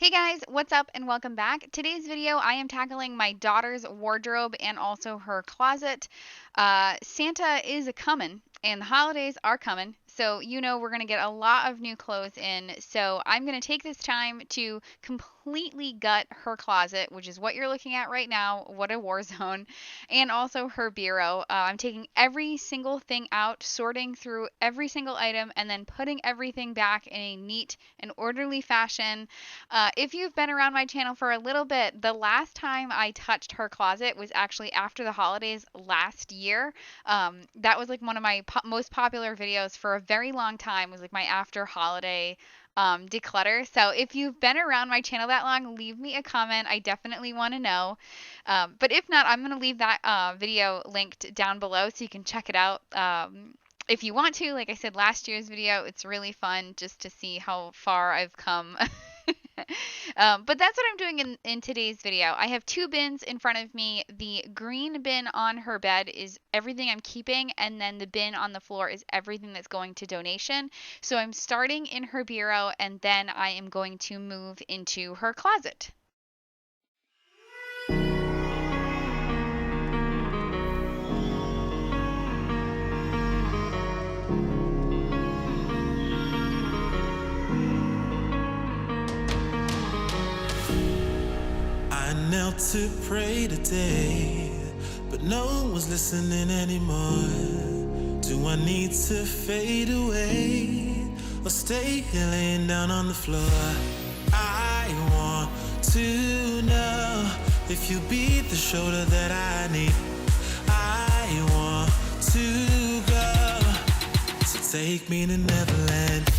Hey guys, what's up and welcome back. Today's video I am tackling my daughter's wardrobe and also her closet. Santa is a-comin' and the holidays are coming, so we're going to get a lot of new clothes in. So I'm going to take this time to completely gut her closet, which is what you're looking at right now, what a war zone, and also her bureau. I'm taking every single thing out, sorting through every single item, and then putting everything back in a neat and orderly fashion. If you've been around my channel for a little bit, the last time I touched her closet was actually after the holidays last year. That was like one of my most popular videos for a very long time, was like my after holiday declutter. So if you've been around my channel that long, leave me a comment. I definitely want to know. But if not, I'm going to leave that video linked down below so you can check it out. If you want to, like I said, last year's video, it's really fun just to see how far I've come. But that's what I'm doing in today's video. I have two bins in front of me. The green bin on her bed is everything I'm keeping, and then the bin on the floor is everything that's going to donation. So I'm starting in her bureau, and then I am going to move into her closet. I knelt to pray today, but no one was listening anymore. Do I need to fade away or stay here laying down on the floor? I want to know if you be the shoulder that I need. I want to go, so take me to Neverland.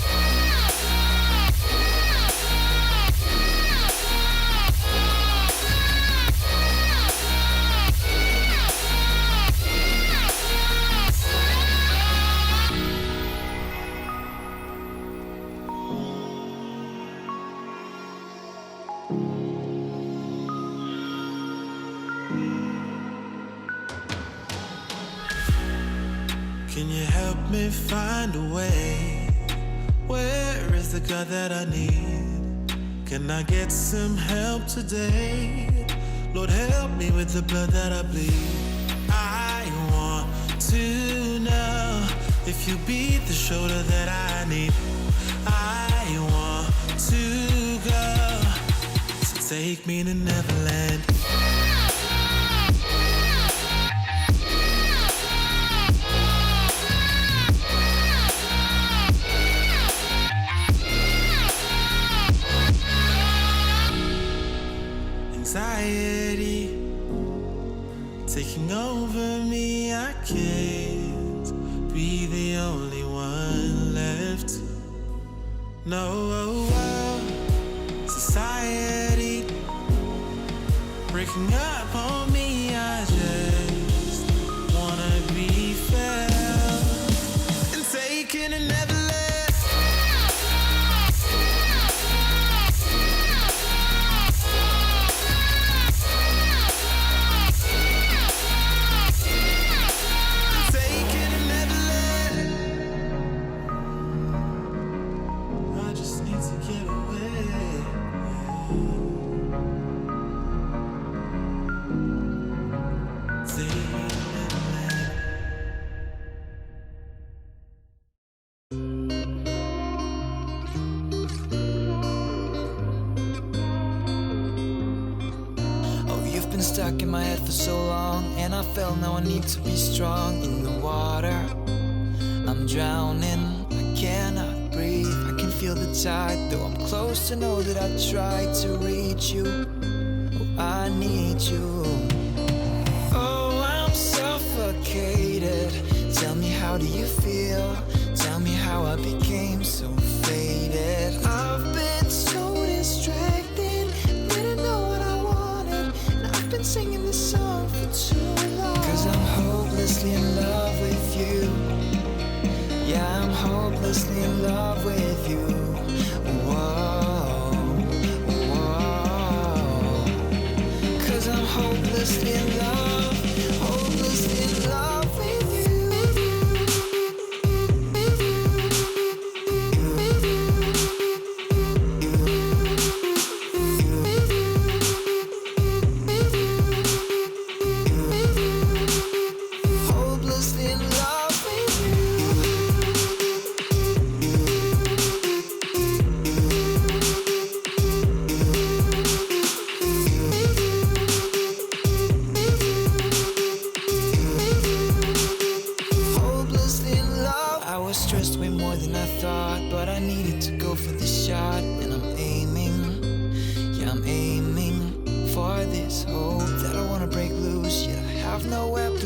Can you help me find a way? Where is the God that I need? Can I get some help today? Lord, help me with the blood that I bleed. I want to know if you be the shoulder that I need. I want to go, so take me to Neverland. Anxiety taking over me, I can't be the only one left. No, society breaking up on me, I just wanna be felt and taken and never left. Stuck in my head for so long, and I felt now I need to be strong. In the water, I'm drowning, I cannot breathe. I can feel the tide, though I'm close to know that I tried to reach you. Oh, I need you. Oh, I'm suffocated. Tell me, how do you feel? Tell me how I became so faded. I've been so distracted, didn't know what I wanted, and I've been singing this song for too long. 'Cause I'm hopelessly in love with you. Yeah, I'm hopelessly in love with you. Whoa, whoa. 'Cause I'm hopelessly in love, hopelessly in love with you.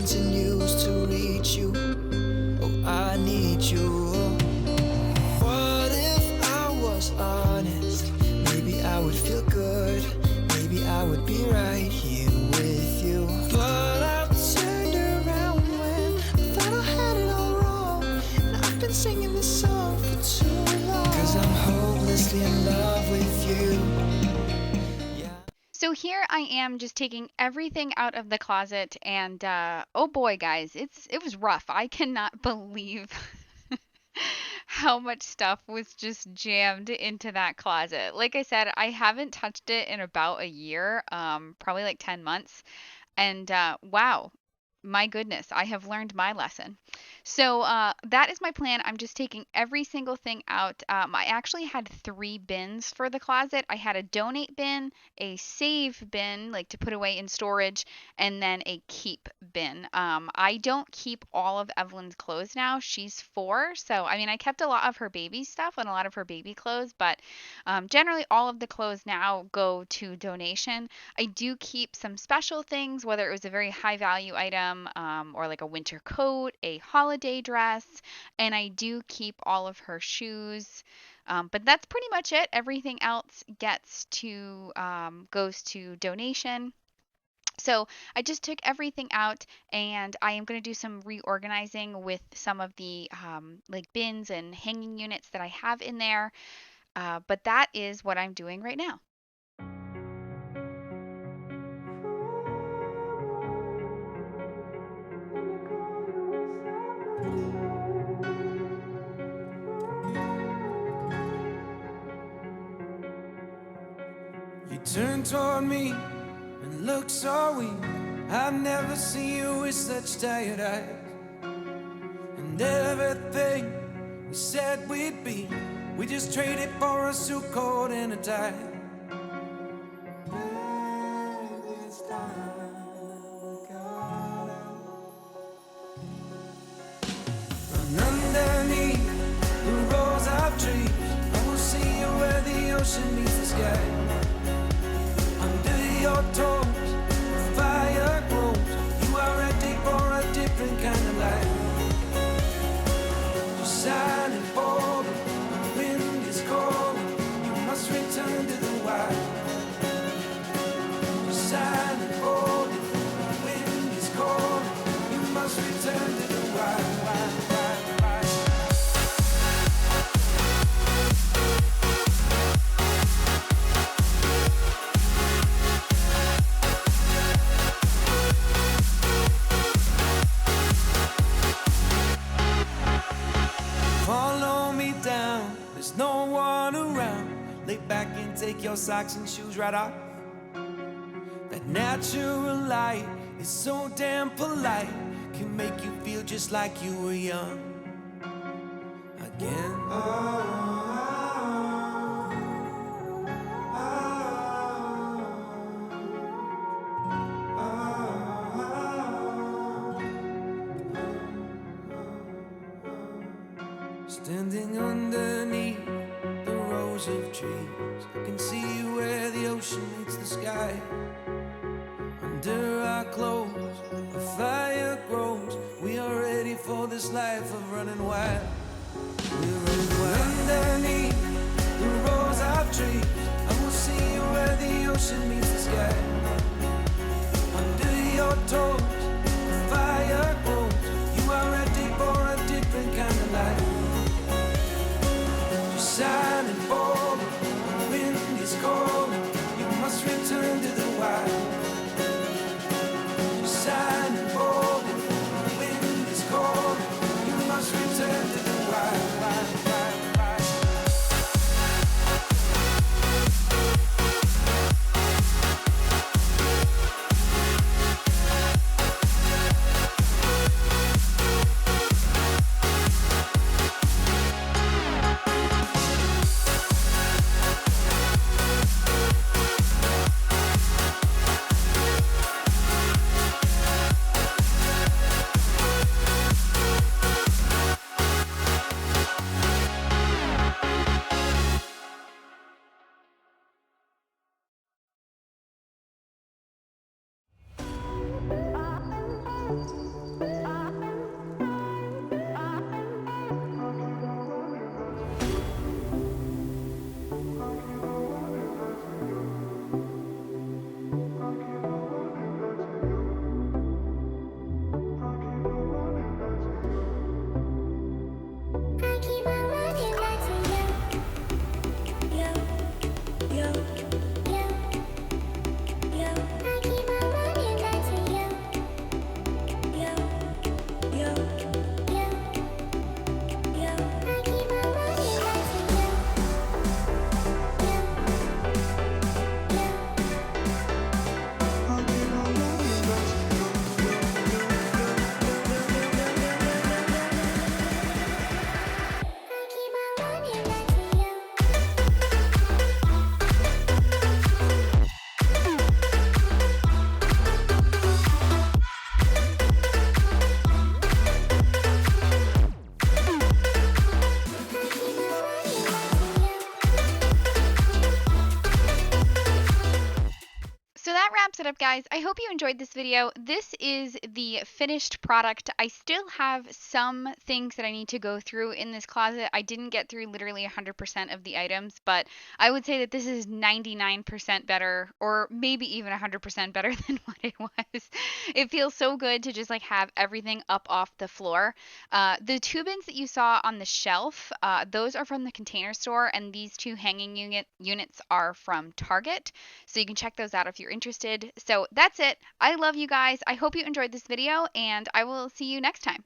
continues to reach you. Oh, I need you. What if I was honest? Maybe I would feel good. Maybe I would be right here with you. But I turned around when I thought I had it all wrong. And I've been singing this song for too long. 'Cause I'm hopelessly in love with you. So here I am just taking everything out of the closet, and oh boy, guys, it was rough. I cannot believe how much stuff was just jammed into that closet. Like I said, I haven't touched it in about a year, probably like 10 months. And wow, my goodness, I have learned my lesson. So that is my plan. I'm just taking every single thing out. I actually had 3 bins for the closet. I had a donate bin, a save bin, like to put away in storage, and then a keep bin. I don't keep all of Evelyn's clothes now. She's 4, so I mean, I kept a lot of her baby stuff and a lot of her baby clothes, but generally all of the clothes now go to donation. I do keep some special things, whether it was a very high value item or like a winter coat, a holiday dress, and I do keep all of her shoes. But that's pretty much it. Everything else goes to donation. So I just took everything out, and I am going to do some reorganizing with some of the like bins and hanging units that I have in there. But that is what I'm doing right now. You turn toward me and look so weak. I've never seen you with such tired eyes. And everything we said we'd be, we just traded for a suit coat and a tie. And underneath the rows of trees, I will see you where the ocean meets the sky. Under your toes, the fire grows. You are ready for a different kind of life. You're silent, bold, the wind is cold. You must return to the wild. You're silent, bold, the wind is cold. You must return to the wild. There's no one around. Lay back and take your socks and shoes right off. That natural light is so damn polite. Can make you feel just like you were young again. Standing underneath the rows of trees, I can see where the ocean meets the sky. Under our clothes, a fire grows. We are ready for this life of running wild. We're running wild. Underneath the rows of trees, I will see you where the ocean meets the sky. Under your toes, the fire grows. You are ready for a different kind of life. Silent, bold, the wind is cold. You must return to the wild. You're silent, bold, the wind is cold. You must return to the wild. wraps it up, guys. I hope you enjoyed this video. This is the finished product. I still have some things that I need to go through in this closet. I didn't get through literally 100% of the items, but I would say that this is 99% better, or maybe even 100% better than what it was. It feels so good to just like have everything up off the floor. The two bins that you saw on the shelf, those are from the Container Store, and these two hanging units are from Target. So you can check those out if you're interested. So that's it. I love you guys. I hope you enjoyed this video, and I will see you next time.